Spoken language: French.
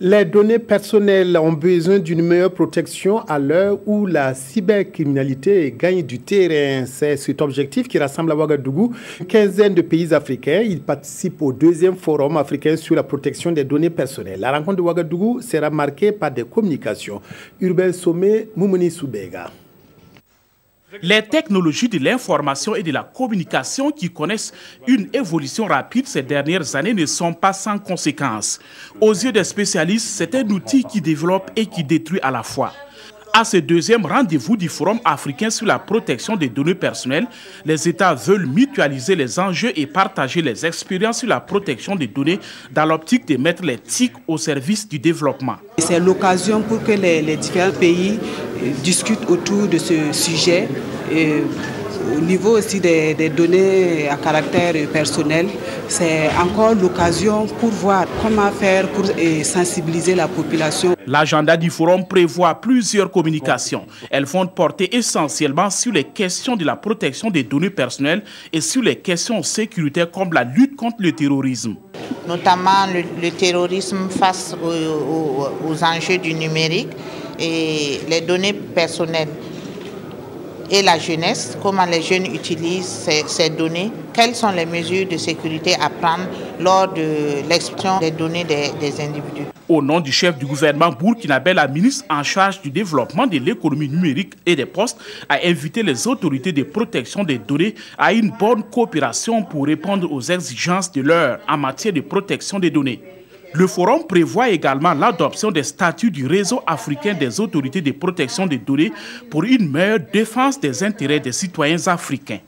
Les données personnelles ont besoin d'une meilleure protection à l'heure où la cybercriminalité gagne du terrain. C'est cet objectif qui rassemble à Ouagadougou une quinzaine de pays africains. Ils participent au deuxième forum africain sur la protection des données personnelles. La rencontre de Ouagadougou sera marquée par des communications. Urbain Sommet, Moumouni Soubega. Les technologies de l'information et de la communication qui connaissent une évolution rapide ces dernières années ne sont pas sans conséquences. Aux yeux des spécialistes, c'est un outil qui développe et qui détruit à la fois. À ce deuxième rendez-vous du Forum africain sur la protection des données personnelles, les États veulent mutualiser les enjeux et partager les expériences sur la protection des données dans l'optique de mettre les TIC au service du développement. C'est l'occasion pour que les différents pays discutent autour de ce sujet. Au niveau aussi des données à caractère personnel, c'est encore l'occasion pour voir comment faire pour sensibiliser la population. L'agenda du forum prévoit plusieurs communications. Elles vont porter essentiellement sur les questions de la protection des données personnelles et sur les questions sécuritaires comme la lutte contre le terrorisme. Notamment le terrorisme face aux enjeux du numérique et les données personnelles. Et la jeunesse, comment les jeunes utilisent ces données, quelles sont les mesures de sécurité à prendre lors de l'extraction des données des individus. Au nom du chef du gouvernement burkinabé, la ministre en charge du développement de l'économie numérique et des postes a invité les autorités de protection des données à une bonne coopération pour répondre aux exigences de l'heure en matière de protection des données. Le forum prévoit également l'adoption des statuts du réseau africain des autorités de protection des données pour une meilleure défense des intérêts des citoyens africains.